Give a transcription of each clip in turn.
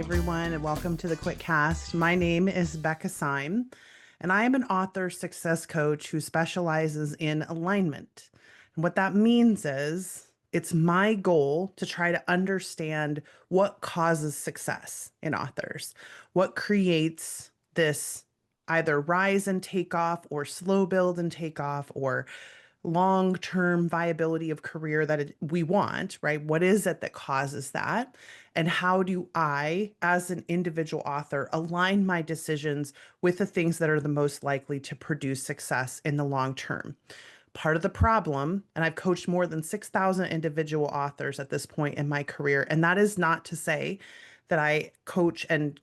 everyone, and welcome to the Quitcast. My name is Becca Syme, and I am an author success coach who specializes in alignment. And what that means is it's my goal to try to understand what causes success in authors, what creates this either rise and take off or slow build and take off or long-term viability of career that we want, right? What is it that causes that? And how do I, as an individual author, align my decisions with the things that are the most likely to produce success in the long term? Part of the problem, and I've coached more than 6,000 individual authors at this point in my career, and that is not to say that I coach and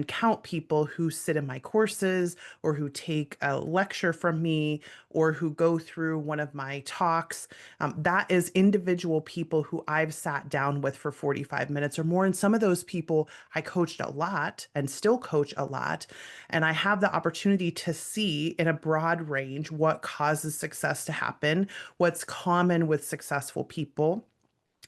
count people who sit in my courses or who take a lecture from me or who go through one of my talks. That is individual people who I've sat down with for 45 minutes or more. And some of those people I coached a lot and still coach a lot. And I have the opportunity to see in a broad range what causes success to happen, what's common with successful people.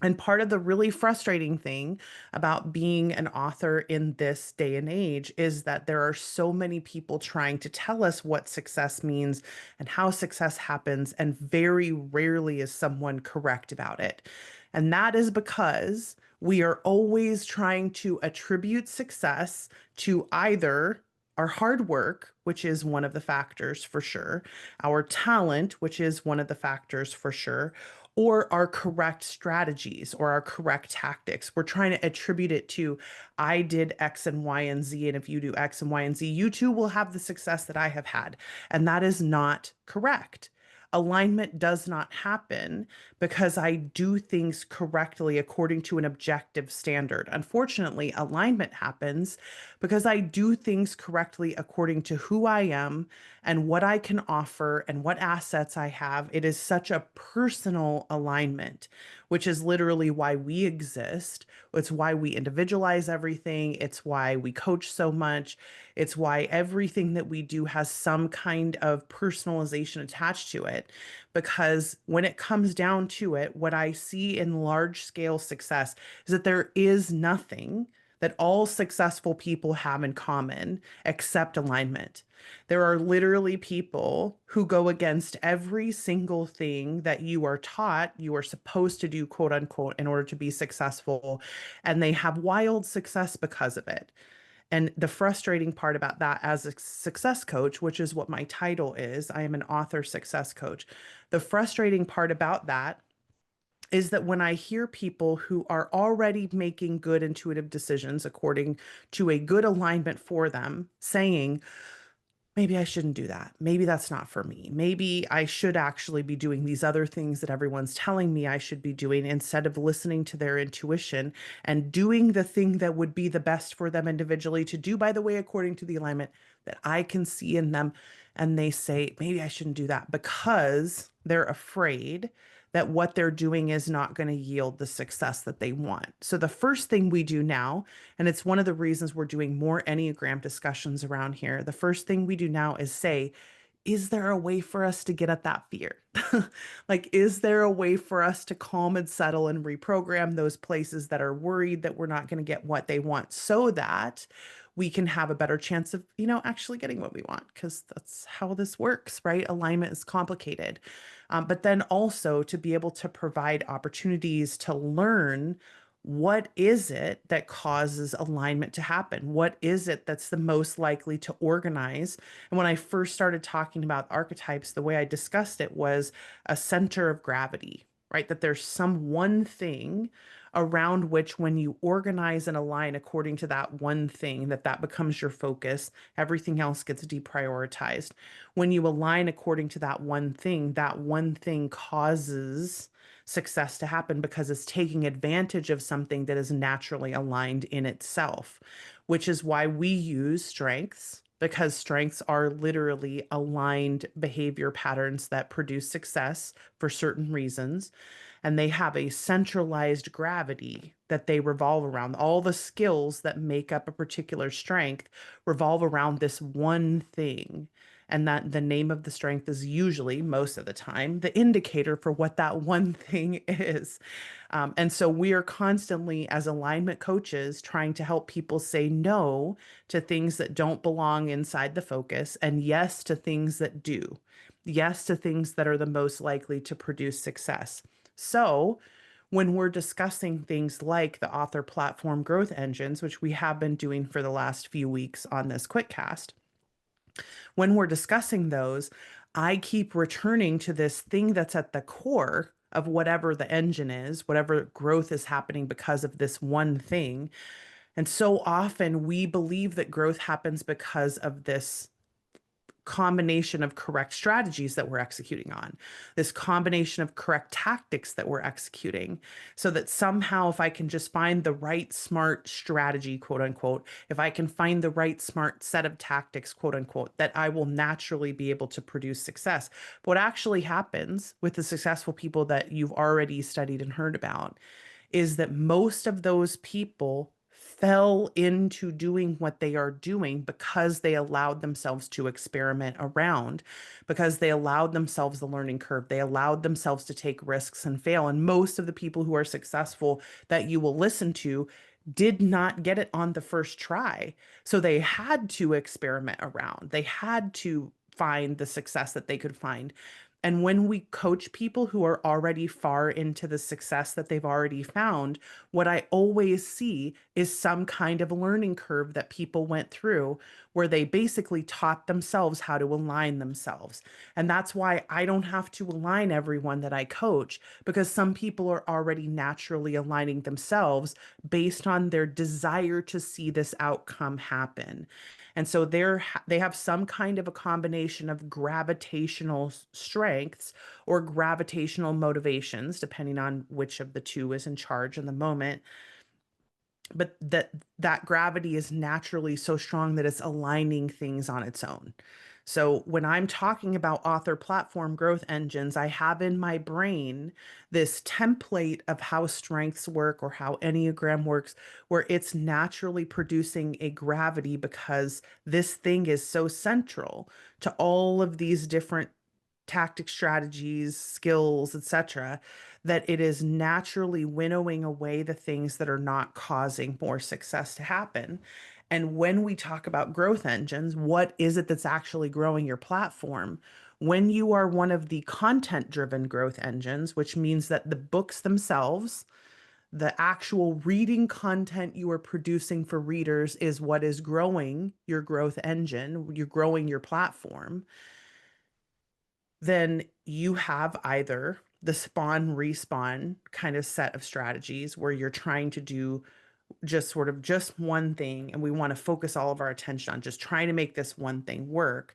And part of the really frustrating thing about being an author in this day and age is that there are so many people trying to tell us what success means and how success happens, and very rarely is someone correct about it. And that is because we are always trying to attribute success to either our hard work, which is one of the factors for sure, our talent, which is one of the factors for sure, or our correct strategies or our correct tactics. We're trying to attribute it to, I did X and Y and Z, and if you do X and Y and Z, you too will have the success that I have had. And that is not correct. Alignment does not happen because I do things correctly according to an objective standard. Unfortunately, alignment happens because I do things correctly according to who I am and what I can offer and what assets I have. It is such a personal alignment, which is literally why we exist. It's why we individualize everything. It's why we coach so much. It's why everything that we do has some kind of personalization attached to it. Because when it comes down to it, what I see in large scale success is that there is nothing that all successful people have in common except alignment. There are literally people who go against every single thing that you are taught you are supposed to do, quote unquote, in order to be successful. And they have wild success because of it. And the frustrating part about that as a success coach, which is what my title is, I am an author success coach. The frustrating part about that is that when I hear people who are already making good intuitive decisions according to a good alignment for them saying, maybe I shouldn't do that. Maybe that's not for me. Maybe I should actually be doing these other things that everyone's telling me I should be doing instead of listening to their intuition and doing the thing that would be the best for them individually to do, by the way, according to the alignment that I can see in them. And they say, maybe I shouldn't do that because they're afraid that what they're doing is not going to yield the success that they want. So the first thing we do now, and it's one of the reasons we're doing more Enneagram discussions around here, the first thing we do now is say, is there a way for us to get at that fear? Like, is there a way for us to calm and settle and reprogram those places that are worried that we're not going to get what they want so that we can have a better chance of, actually getting what we want? Because that's how this works, right? Alignment is complicated. But then also to be able to provide opportunities to learn what is it that causes alignment to happen? What is it that's the most likely to organize? And when I first started talking about archetypes, the way I discussed it was a center of gravity, right? That there's some one thing around which when you organize and align according to that one thing, that becomes your focus, everything else gets deprioritized. When you align according to that one thing causes success to happen because it's taking advantage of something that is naturally aligned in itself, which is why we use strengths, because strengths are literally aligned behavior patterns that produce success for certain reasons. And they have a centralized gravity that they revolve around. All the skills that make up a particular strength revolve around this one thing. And that the name of the strength is usually, most of the time, the indicator for what that one thing is. And so we are constantly, as alignment coaches, trying to help people say no to things that don't belong inside the focus and yes to things that do. Yes to things that are the most likely to produce success. So, when we're discussing things like the author platform growth engines, which we have been doing for the last few weeks on this Quitcast, when we're discussing those, I keep returning to this thing that's at the core of whatever the engine is, whatever growth is happening because of this one thing. And so often we believe that growth happens because of this combination of correct strategies that we're executing on, this combination of correct tactics that we're executing, so that somehow, if I can just find the right smart strategy, quote unquote, if I can find the right smart set of tactics, quote unquote, that I will naturally be able to produce success. But what actually happens with the successful people that you've already studied and heard about is that most of those people fell into doing what they are doing because they allowed themselves to experiment around, because they allowed themselves the learning curve. They allowed themselves to take risks and fail. And most of the people who are successful that you will listen to did not get it on the first try. So they had to experiment around. They had to find the success that they could find. And when we coach people who are already far into the success that they've already found, what I always see is some kind of learning curve that people went through where they basically taught themselves how to align themselves. And that's why I don't have to align everyone that I coach, because some people are already naturally aligning themselves based on their desire to see this outcome happen. And so they have some kind of a combination of gravitational strengths or gravitational motivations, depending on which of the two is in charge in the moment. But that gravity is naturally so strong that it's aligning things on its own. So when I'm talking about author platform growth engines, I have in my brain this template of how strengths work or how Enneagram works, where it's naturally producing a gravity because this thing is so central to all of these different tactic strategies, skills, etc., that it is naturally winnowing away the things that are not causing more success to happen. And when we talk about growth engines, what is it that's actually growing your platform? When you are one of the content driven growth engines, which means that the books themselves, the actual reading content you are producing for readers is what is growing your growth engine, you're growing your platform, then you have either the spawn respawn kind of set of strategies where you're trying to do just one thing and we want to focus all of our attention on just trying to make this one thing work,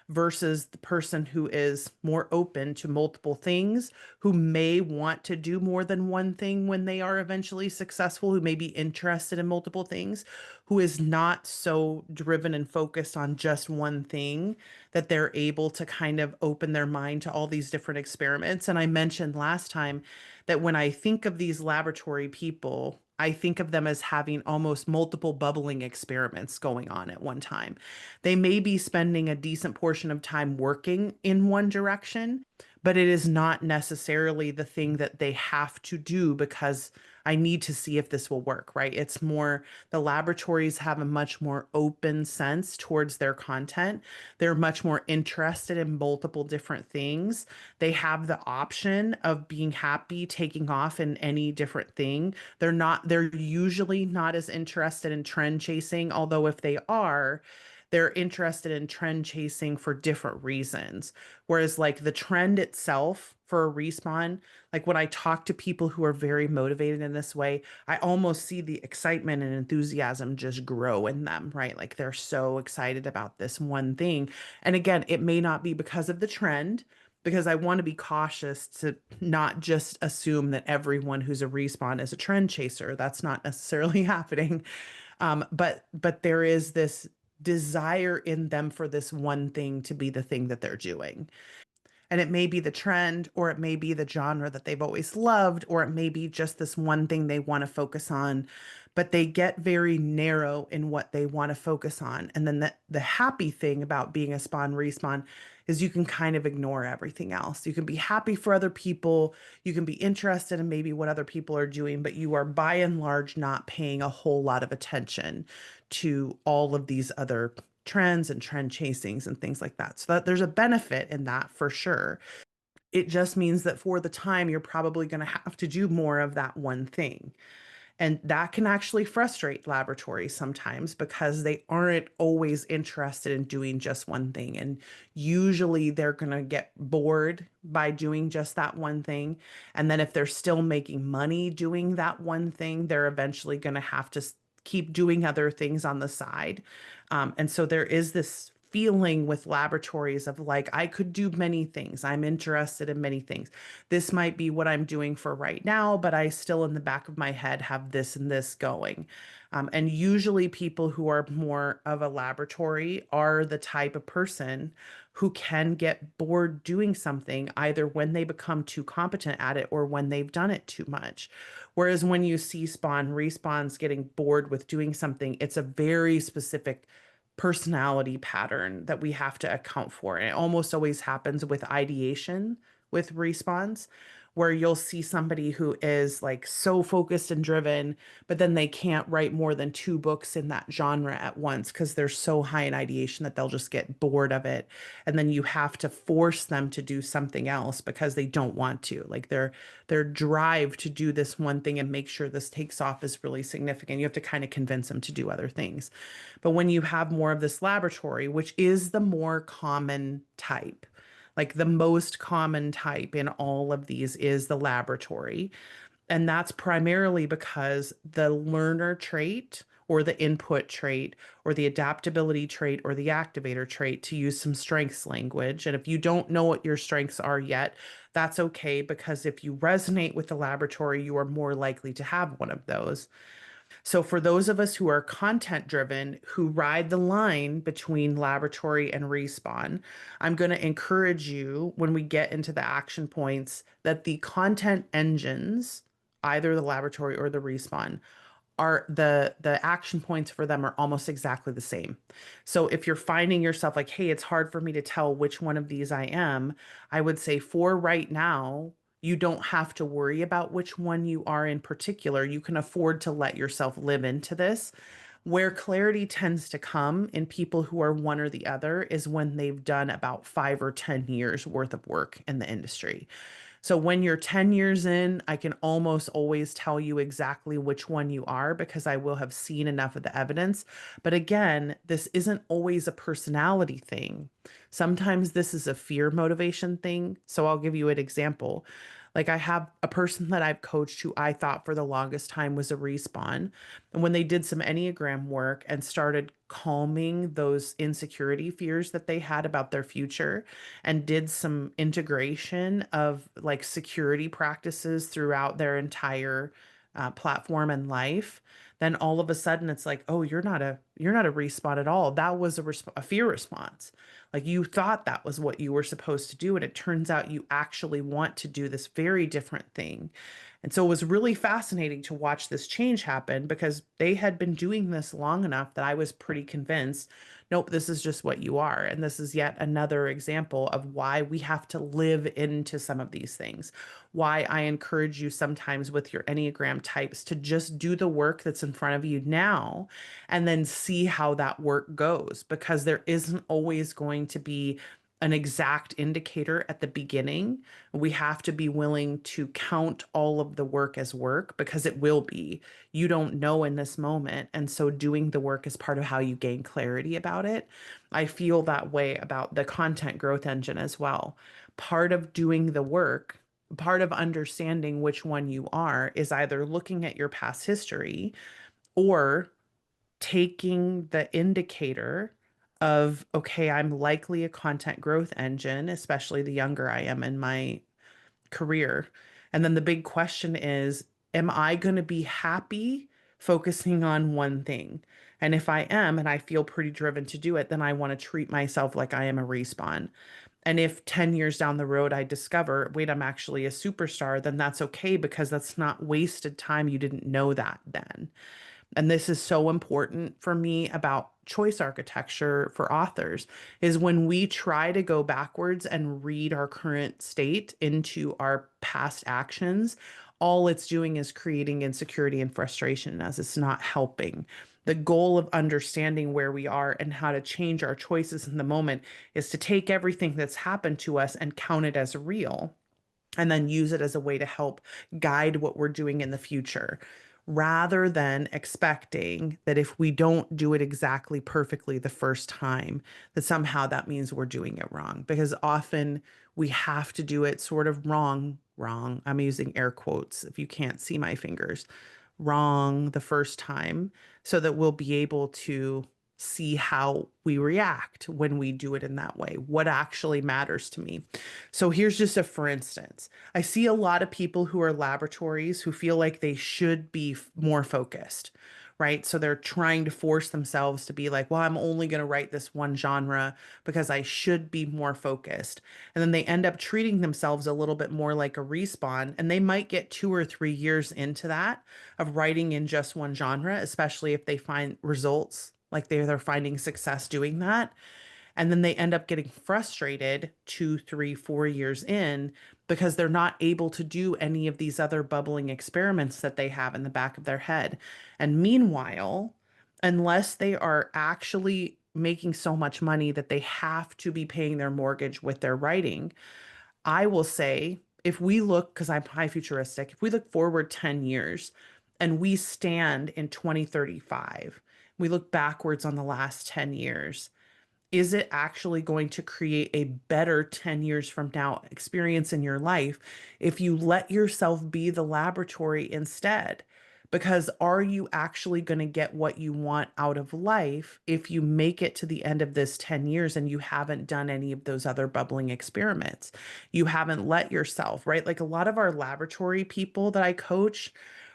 versus the person who is more open to multiple things, who may want to do more than one thing when they are eventually successful, who may be interested in multiple things, who is not so driven and focused on just one thing, that they're able to kind of open their mind to all these different experiments. And I mentioned last time that when I think of these laboratory people, I think of them as having almost multiple bubbling experiments going on at one time. They may be spending a decent portion of time working in one direction, but it is not necessarily the thing that they have to do because I need to see if this will work, right? It's more the laboratories have a much more open sense towards their content. They're much more interested in multiple different things. They have the option of being happy taking off in any different thing. They're usually not as interested in trend chasing, although if they are, they're interested in trend chasing for different reasons. Whereas, like the trend itself for a respawn, like when I talk to people who are very motivated in this way, I almost see the excitement and enthusiasm just grow in them, right? Like they're so excited about this one thing. And again, it may not be because of the trend, because I want to be cautious to not just assume that everyone who's a respawn is a trend chaser. That's not necessarily happening. But there is this desire in them for this one thing to be the thing that they're doing. And it may be the trend, or it may be the genre that they've always loved, or it may be just this one thing they want to focus on. but they get very narrow in what they want to focus on. And then the happy thing about being a spawn respawn is you can kind of ignore everything else. You can be happy for other people, you can be interested in maybe what other people are doing, but you are by and large not paying a whole lot of attention to all of these other trends and trend chasings and things like that. So that there's a benefit in that for sure. It just means that for the time, you're probably going to have to do more of that one thing. And that can actually frustrate laboratories sometimes because they aren't always interested in doing just one thing. And usually they're going to get bored by doing just that one thing. And then if they're still making money doing that one thing, they're eventually going to have to keep doing other things on the side. And so there is this feeling with laboratories of like, I could do many things. I'm interested in many things. This might be what I'm doing for right now, but I still in the back of my head have this and this going. And usually people who are more of a laboratory are the type of person who can get bored doing something either when they become too competent at it or when they've done it too much. Whereas when you see spawn respawns getting bored with doing something, it's a very specific personality pattern that we have to account for. And it almost always happens with ideation with respawns, where you'll see somebody who is like so focused and driven, but then they can't write more than two books in that genre at once because they're so high in ideation that they'll just get bored of it. And then you have to force them to do something else because they don't want to. Like their drive to do this one thing and make sure this takes off is really significant. You have to kind of convince them to do other things. But when you have more of this laboratory, which is the more common type, like the most common type in all of these is the laboratory. And that's primarily because the learner trait or the input trait or the adaptability trait or the activator trait, to use some strengths language. And if you don't know what your strengths are yet, that's okay, because if you resonate with the laboratory, you are more likely to have one of those. So, for those of us who are content driven, who ride the line between laboratory and respawn, I'm going to encourage you when we get into the action points that the content engines, either the laboratory or the respawn, are the action points for them are almost exactly the same. So if you're finding yourself like, hey, it's hard for me to tell which one of these I am, I would say for right now, you don't have to worry about which one you are in particular. You can afford to let yourself live into this. Where clarity tends to come in people who are one or the other is when they've done about 5 or 10 years worth of work in the industry. So when you're 10 years in, I can almost always tell you exactly which one you are because I will have seen enough of the evidence. But again, this isn't always a personality thing. Sometimes this is a fear motivation thing. So I'll give you an example. Like I have a person that I've coached who I thought for the longest time was a respawn. And when they did some Enneagram work and started calming those insecurity fears that they had about their future and did some integration of like security practices throughout their entire platform and life, then all of a sudden it's like, oh, you're not a respawn at all. That was a fear response. Like you thought that was what you were supposed to do, and it turns out you actually want to do this very different thing. And so it was really fascinating to watch this change happen because they had been doing this long enough that I was pretty convinced, nope, this is just what you are. And this is yet another example of why we have to live into some of these things. Why I encourage you sometimes with your Enneagram types to just do the work that's in front of you now and then see how that work goes, because there isn't always going to be an exact indicator at the beginning. We have to be willing to count all of the work as work because it will be. You don't know in this moment. And so doing the work is part of how you gain clarity about it. I feel that way about the content growth engine as well. Part of doing the work, part of understanding which one you are, is either looking at your past history or taking the indicator of, okay, I'm likely a content growth engine, especially the younger I am in my career. And then the big question is, am I going to be happy focusing on one thing? And if I am, and I feel pretty driven to do it, then I want to treat myself like I am a respawn. And if 10 years down the road I discover, wait, I'm actually a superstar, then that's okay because that's not wasted time. You didn't know that then. and this is so important for me about choice architecture for authors, is when we try to go backwards and read our current state into our past actions, all it's doing is creating insecurity and frustration as it's not helping. The goal of understanding where we are and how to change our choices in the moment is to take everything that's happened to us and count it as real, and then use it as a way to help guide what we're doing in the future, rather than expecting that if we don't do it exactly perfectly the first time, that somehow that means we're doing it wrong. Because often we have to do it sort of wrong. I'm using air quotes if you can't see my fingers, wrong the first time, so that we'll be able to see how we react when we do it in that way. What actually matters to me. So here's just a for instance. I see a lot of people who are laboratories who feel like they should be more focused, right? So they're trying to force themselves to be like, well, I'm only going to write this one genre because I should be more focused. And then they end up treating themselves a little bit more like a respawn. And they might get 2 or 3 years into that of writing in just one genre, especially if they find results like they're finding success doing that. And then they end up getting frustrated 2, 3, 4 years in because they're not able to do any of these other bubbling experiments that they have in the back of their head. And meanwhile, unless they are actually making so much money that they have to be paying their mortgage with their writing, I will say, if we look, because I'm high futuristic, if we look forward 10 years and we stand in 2035, we look backwards on the last 10 years, is it actually going to create a better 10 years from now experience in your life if you let yourself be the laboratory instead? Because are you actually going to get what you want out of life if you make it to the end of this 10 years and you haven't done any of those other bubbling experiments? You haven't let yourself, right? Like a lot of our laboratory people that I coach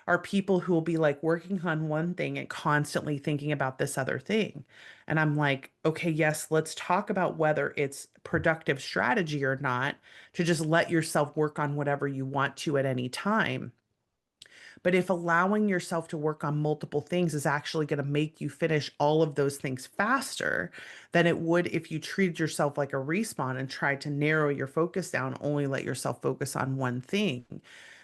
are people who will be like working on one thing and constantly thinking about this other thing. And I'm like, okay, yes, let's talk about whether it's productive strategy or not to just let yourself work on whatever you want to at any time. But if allowing yourself to work on multiple things is actually going to make you finish all of those things faster than it would if you treated yourself like a respawn and tried to narrow your focus down, only let yourself focus on one thing,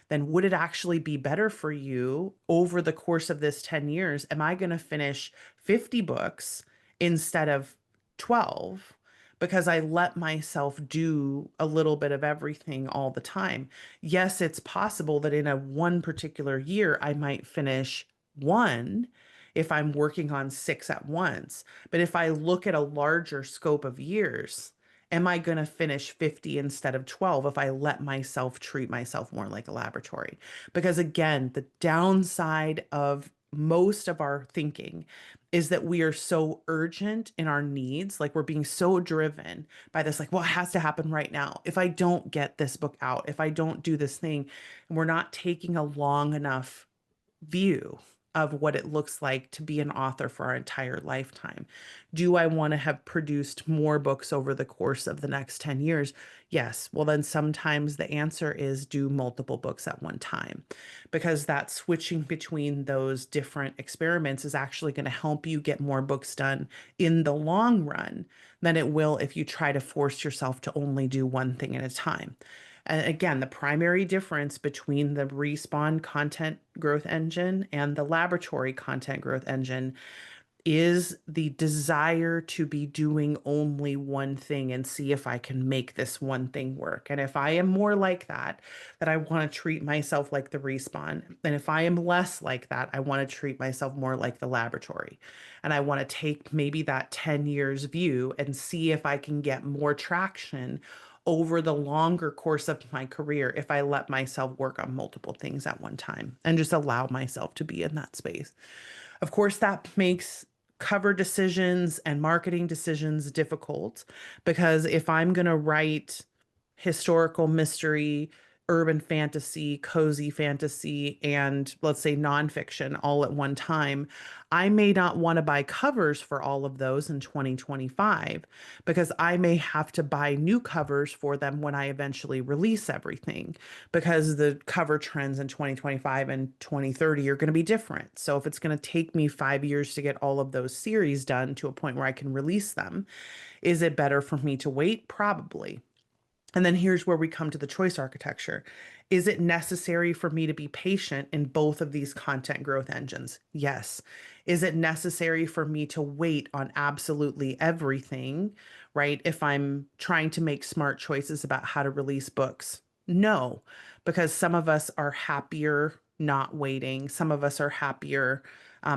then would it actually be better for you over the course of this 10 years? Am I going to finish 50 books instead of 12? Because I let myself do a little bit of everything all the time. Yes, it's possible that in a one particular year, I might finish one if I'm working on six at once. But if I look at a larger scope of years, am I going to finish 50 instead of 12 if I let myself treat myself more like a laboratory? Because again, the downside of most of our thinking is that we are so urgent in our needs. Like we're being so driven by this, like, well, it has to happen right now. If I don't get this book out, if I don't do this thing, and we're not taking a long enough view of what it looks like to be an author for our entire lifetime. Do I want to have produced more books over the course of the next 10 years? Yes. Well, then sometimes the answer is do multiple books at one time, because that switching between those different experiments is actually going to help you get more books done in the long run than it will if you try to force yourself to only do one thing at a time. And again, the primary difference between the Respawn content growth engine and the laboratory content growth engine is the desire to be doing only one thing and see if I can make this one thing work. And if I am more like that, that I want to treat myself like the Respawn. And if I am less like that, I want to treat myself more like the laboratory. And I want to take maybe that 10 years view and see if I can get more traction over the longer course of my career if I let myself work on multiple things at one time and just allow myself to be in that space. Of course, that makes cover decisions and marketing decisions difficult, because if I'm going to write historical mystery, urban fantasy, cozy fantasy, and let's say nonfiction all at one time, I may not want to buy covers for all of those in 2025 because I may have to buy new covers for them when I eventually release everything because the cover trends in 2025 and 2030 are going to be different. So if it's going to take me 5 years to get all of those series done to a point where I can release them, is it better for me to wait? Probably. And then here's where we come to the choice architecture. Is it necessary for me to be patient in both of these content growth engines? Yes. Is it necessary for me to wait on absolutely everything, right? If I'm trying to make smart choices about how to release books? No, because some of us are happier not waiting. Some of us are happier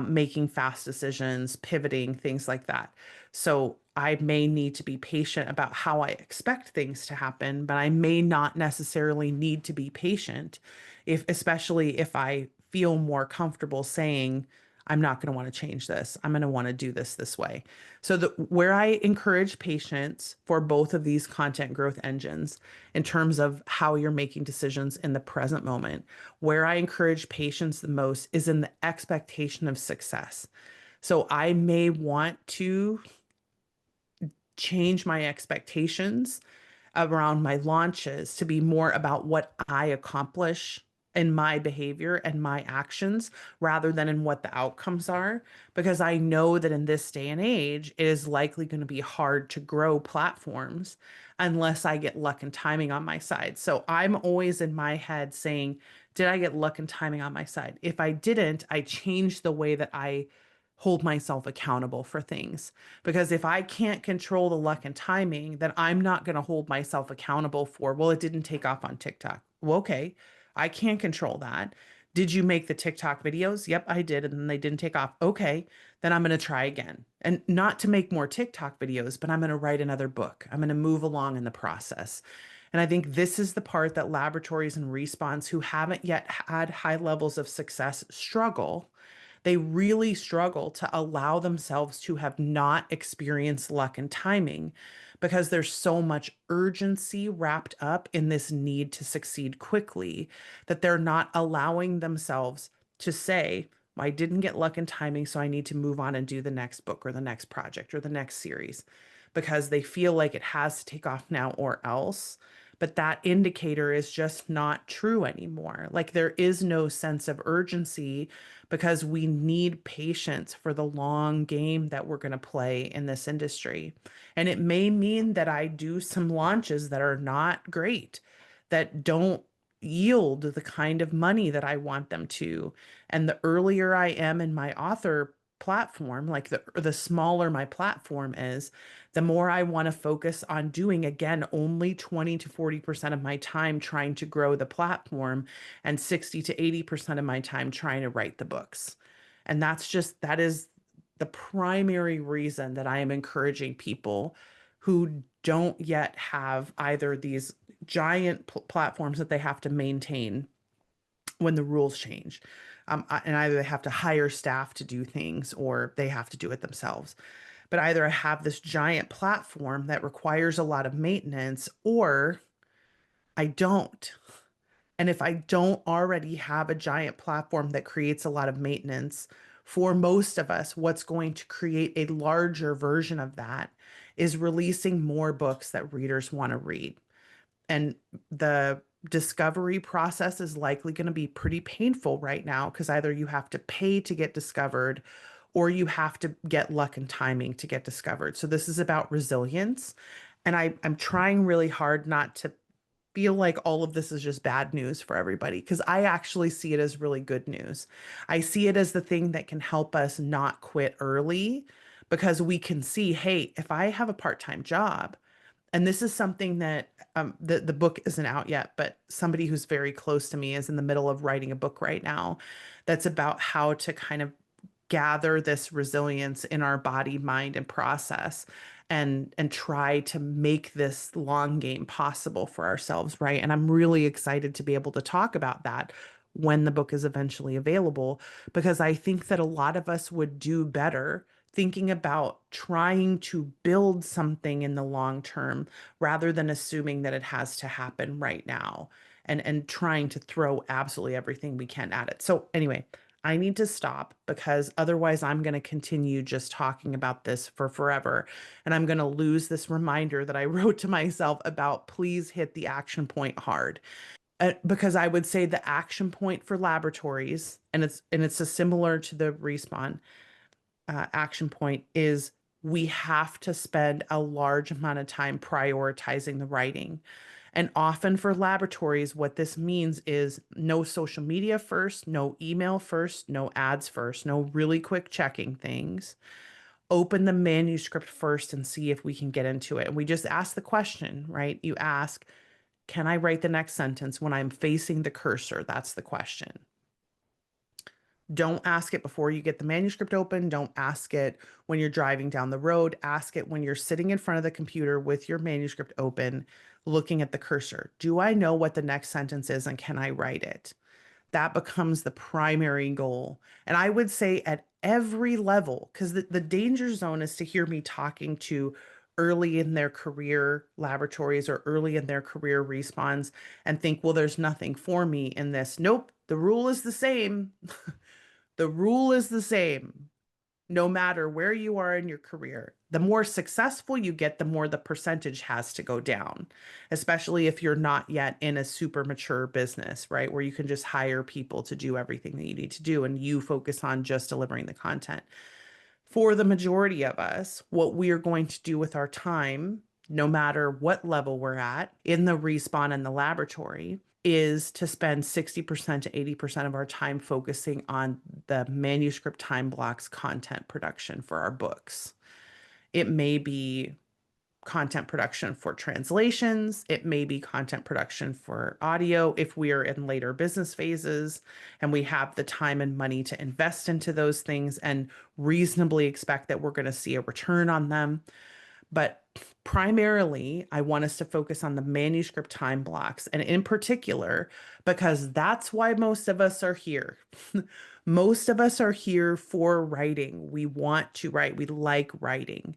making fast decisions, pivoting, things like that. So I may need to be patient about how I expect things to happen, but I may not necessarily need to be patient especially if I feel more comfortable saying, I'm not going to want to change this. I'm going to want to do this way. So where I encourage patience for both of these content growth engines in terms of how you're making decisions in the present moment, where I encourage patience the most is in the expectation of success. So I may want to change my expectations around my launches to be more about what I accomplish in my behavior and my actions rather than in what the outcomes are. Because I know that in this day and age, it is likely going to be hard to grow platforms unless I get luck and timing on my side. So I'm always in my head saying, did I get luck and timing on my side? If I didn't, I changed the way that I hold myself accountable for things. Because if I can't control the luck and timing, then I'm not going to hold myself accountable for, well, it didn't take off on TikTok. Well, okay, I can't control that. Did you make the TikTok videos? Yep, I did. And then they didn't take off. Okay, then I'm going to try again. And not to make more TikTok videos, but I'm going to write another book. I'm going to move along in the process. And I think this is the part that laboratories and response who haven't yet had high levels of success struggle. They really struggle to allow themselves to have not experienced luck and timing because there's so much urgency wrapped up in this need to succeed quickly that they're not allowing themselves to say, I didn't get luck and timing, so I need to move on and do the next book or the next project or the next series because they feel like it has to take off now or else. But that indicator is just not true anymore. Like there is no sense of urgency because we need patience for the long game that we're going to play in this industry. And it may mean that I do some launches that are not great, that don't yield the kind of money that I want them to. And the earlier I am in my author platform, like the smaller my platform is, the more I want to focus on doing, again, only 20 to 40% of my time trying to grow the platform and 60 to 80% of my time trying to write the books. And that is the primary reason that I am encouraging people who don't yet have either these giant platforms that they have to maintain when the rules change. And either they have to hire staff to do things or they have to do it themselves. But either I have this giant platform that requires a lot of maintenance or I don't. And if I don't already have a giant platform that creates a lot of maintenance, for most of us, what's going to create a larger version of that is releasing more books that readers want to read. And the discovery process is likely going to be pretty painful right now because either you have to pay to get discovered or you have to get luck and timing to get discovered. So this is about resilience. And I'm trying really hard not to feel like all of this is just bad news for everybody because I actually see it as really good news. I see it as the thing that can help us not quit early because we can see, hey, if I have a part-time job, and this is something that the book isn't out yet, but somebody who's very close to me is in the middle of writing a book right now that's about how to kind of gather this resilience in our body, mind, and process and try to make this long game possible for ourselves, right? And I'm really excited to be able to talk about that when the book is eventually available, because I think that a lot of us would do better thinking about trying to build something in the long term rather than assuming that it has to happen right now. and trying to throw absolutely everything we can at it. So anyway, I need to stop because otherwise I'm going to continue just talking about this for forever. And I'm going to lose this reminder that I wrote to myself about please hit the action point hard. Because I would say the action point for laboratories, and it's a similar to the respawn action point, is we have to spend a large amount of time prioritizing the writing. And often for laboratories, what this means is no social media first, no email first, no ads first, no really quick checking things. Open the manuscript first and see if we can get into it. And we just ask the question, right? You ask, can I write the next sentence when I'm facing the cursor? That's the question. Don't ask it before you get the manuscript open. Don't ask it when you're driving down the road. Ask it when you're sitting in front of the computer with your manuscript open, looking at the cursor. Do I know what the next sentence is and can I write it? That becomes the primary goal. And I would say at every level, because the danger zone is to hear me talking to early in their career laboratories or early in their career respawns and think, well, there's nothing for me in this. Nope, the rule is the same. The rule is the same no matter where you are in your career. The more successful you get, the more the percentage has to go down, especially if you're not yet in a super mature business, right? Where you can just hire people to do everything that you need to do and you focus on just delivering the content. For the majority of us, what we are going to do with our time, no matter what level we're at in the respawn and the laboratory, is to spend 60% to 80% of our time focusing on the manuscript time blocks content production for our books. It may be content production for translations. It may be content production for audio if we are in later business phases and we have the time and money to invest into those things and reasonably expect that we're going to see a return on them. But primarily, I want us to focus on the manuscript time blocks, and in particular, because that's why most of us are here. Most of us are here for writing. We want to write, we like writing.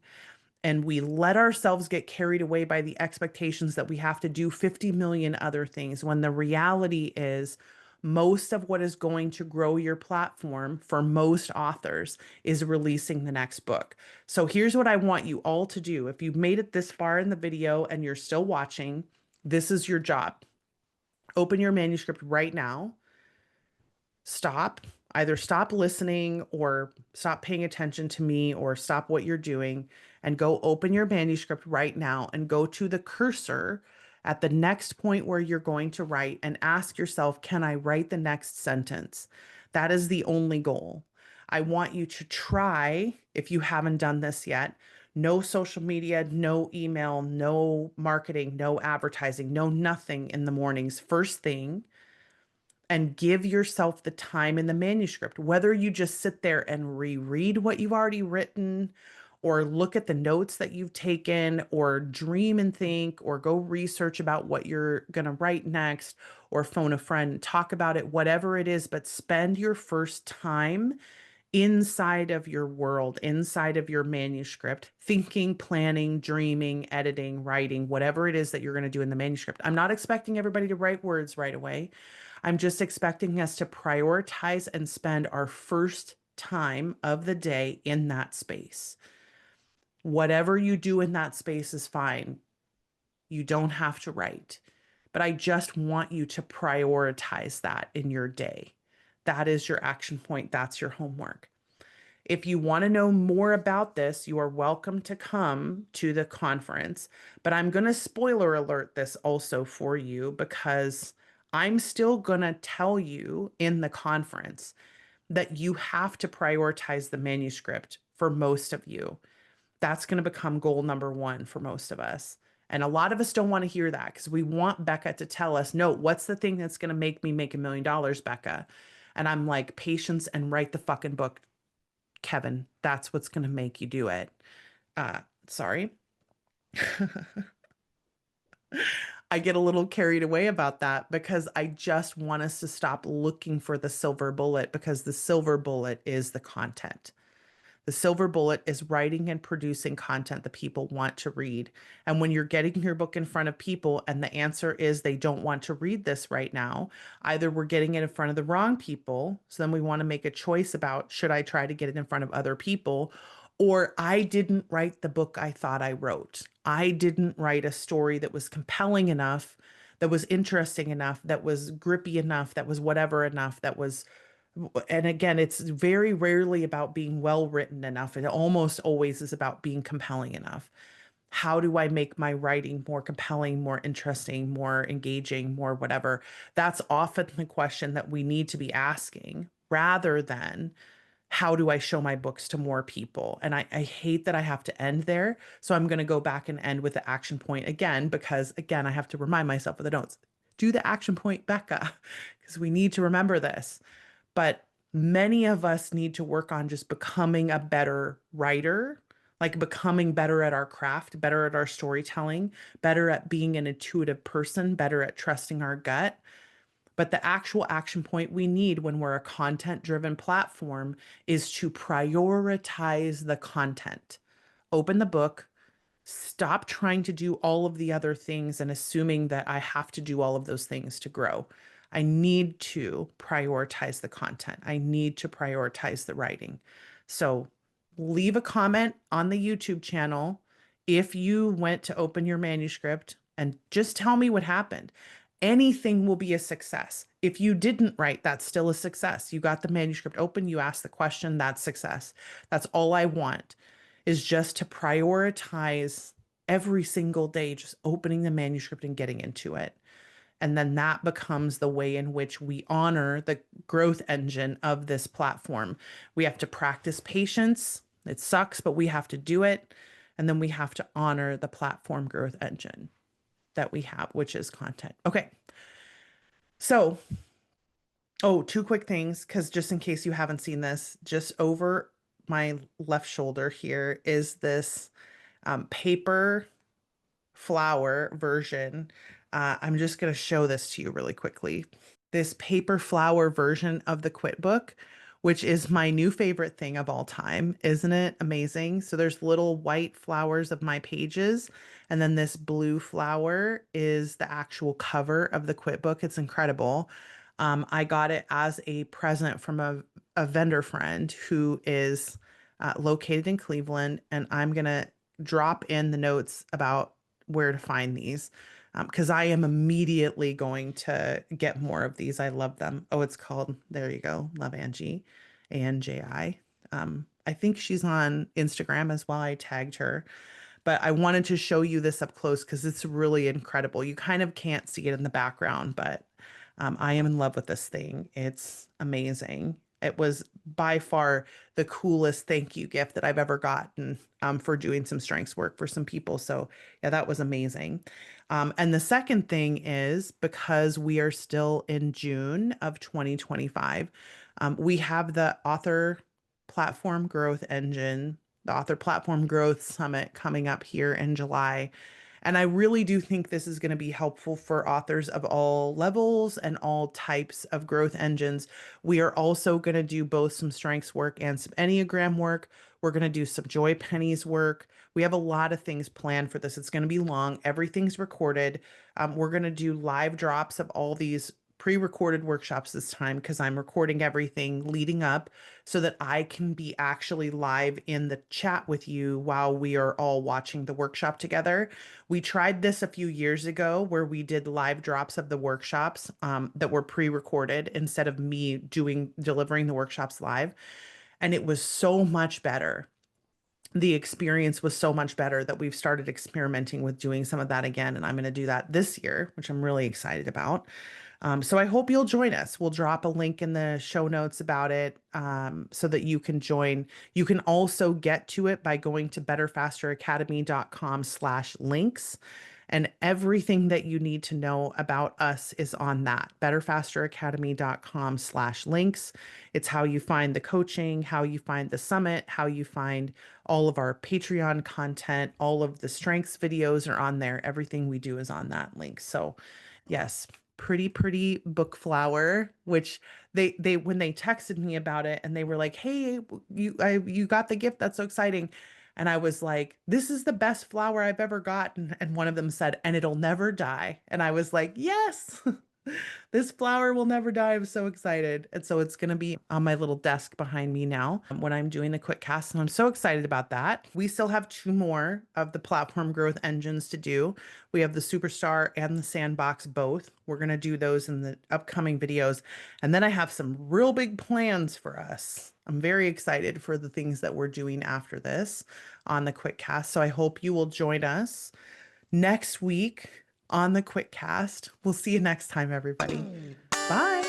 And we let ourselves get carried away by the expectations that we have to do 50 million other things when the reality is most of what is going to grow your platform for most authors is releasing the next book. So here's what I want you all to do. If you've made it this far in the video and you're still watching, this is your job. Open your manuscript right now. Stop, either stop listening or stop paying attention to me or stop what you're doing and go open your manuscript right now and go to the cursor at the next point where you're going to write and ask yourself, can I write the next sentence? That is the only goal. I want you to try, if you haven't done this yet, no social media, no email, no marketing, no advertising, no nothing in the mornings. First thing, and give yourself the time in the manuscript, whether you just sit there and reread what you've already written, or look at the notes that you've taken, or dream and think, or go research about what you're going to write next, or phone a friend, talk about it, whatever it is, but spend your first time inside of your world, inside of your manuscript, thinking, planning, dreaming, editing, writing, whatever it is that you're going to do in the manuscript. I'm not expecting everybody to write words right away. I'm just expecting us to prioritize and spend our first time of the day in that space. Whatever you do in that space is fine. You don't have to write, but I just want you to prioritize that in your day. That is your action point. That's your homework. If you want to know more about this, you are welcome to come to the conference, but I'm going to spoiler alert this also for you because I'm still going to tell you in the conference that you have to prioritize the manuscript for most of you. That's going to become goal number one for most of us. And a lot of us don't want to hear that because we want Becca to tell us, no, what's the thing that's going to make me make $1 million, Becca? And I'm like, patience and write the fucking book, Kevin. That's what's going to make you do it. Sorry. I get a little carried away about that because I just want us to stop looking for the silver bullet because the silver bullet is the content. The silver bullet is writing and producing content that people want to read. And when you're getting your book in front of people and the answer is they don't want to read this right now, either we're getting it in front of the wrong people, so then we want to make a choice about should I try to get it in front of other people, or I didn't write the book I thought I wrote. I didn't write a story that was compelling enough, that was interesting enough, that was grippy enough, that was whatever enough, that was, and again, it's very rarely about being well written enough. It almost always is about being compelling enough. How do I make my writing more compelling, more interesting, more engaging, more whatever? That's often the question that we need to be asking rather than how do I show my books to more people? And I hate that I have to end there. So I'm going to go back and end with the action point again, because again, I have to remind myself of the notes. Do the action point, Becca, because we need to remember this. But many of us need to work on just becoming a better writer, like becoming better at our craft, better at our storytelling, better at being an intuitive person, better at trusting our gut. But the actual action point we need when we're a content driven platform is to prioritize the content. Open the book, stop trying to do all of the other things and assuming that I have to do all of those things to grow. I need to prioritize the content. I need to prioritize the writing. So leave a comment on the YouTube channel if you went to open your manuscript and just tell me what happened. Anything will be a success. If you didn't write, that's still a success. You got the manuscript open, you asked the question, that's success. That's all I want is just to prioritize every single day, just opening the manuscript and getting into it. And then that becomes the way in which we honor the growth engine of this platform. We have to practice patience. It sucks, but we have to do it. And then we have to honor the platform growth engine that we have, which is content. Okay. So, oh, two quick things, because just in case you haven't seen this, just over my left shoulder here is this paper flower version. I'm just going to show this to you really quickly. This paper flower version of the Quit book, which is my new favorite thing of all time. Isn't it amazing? So there's little white flowers of my pages, and then this blue flower is the actual cover of the Quit book. It's incredible. I got it as a present from a vendor friend who is located in Cleveland, and I'm going to drop in the notes about where to find these because I am immediately going to get more of these. I love them. Oh, it's called, there you go, Love Angie, ANJI. I think she's on Instagram as well. I tagged her, but I wanted to show you this up close because it's really incredible. You kind of can't see it in the background, but I am in love with this thing. It's amazing. It was by far the coolest thank you gift that I've ever gotten for doing some strengths work for some people. So yeah, that was amazing. And the second thing is because we are still in June of 2025, we have the author platform growth engine, the author platform growth summit coming up here in July. And I really do think this is going to be helpful for authors of all levels and all types of growth engines. We are also going to do both some strengths work and some Enneagram work. We're going to do some Joy Penny's work. We have a lot of things planned for this. It's going to be long. Everything's recorded. We're going to do live drops of all these pre-recorded workshops this time because I'm recording everything leading up so that I can be actually live in the chat with you while we are all watching the workshop together. We tried this a few years ago where we did live drops of the workshops that were pre-recorded instead of me delivering the workshops live. And it was so much better. The experience was so much better that we've started experimenting with doing some of that again. And I'm going to do that this year, which I'm really excited about. So I hope you'll join us. We'll drop a link in the show notes about it so that you can join. You can also get to it by going to betterfasteracademy.com/links. And everything that you need to know about us is on that, betterfasteracademy.com/links. It's how you find the coaching, how you find the summit, how you find all of our Patreon content, all of the strengths videos are on there. Everything we do is on that link. So yes. pretty book flower, which they when they texted me about it and they were like, "Hey, you got the gift. That's so exciting." And I was like, "This is the best flower I've ever gotten." And one of them said, "And it'll never die." And I was like, "Yes." This flower will never die. I'm so excited. And so it's going to be on my little desk behind me now when I'm doing the quick cast. And I'm so excited about that. We still have two more of the platform growth engines to do. We have the Superstar and the Sandbox both. We're going to do those in the upcoming videos. And then I have some real big plans for us. I'm very excited for the things that we're doing after this on the quick cast. So I hope you will join us next week on the Quitcast. We'll see you next time, everybody. Bye.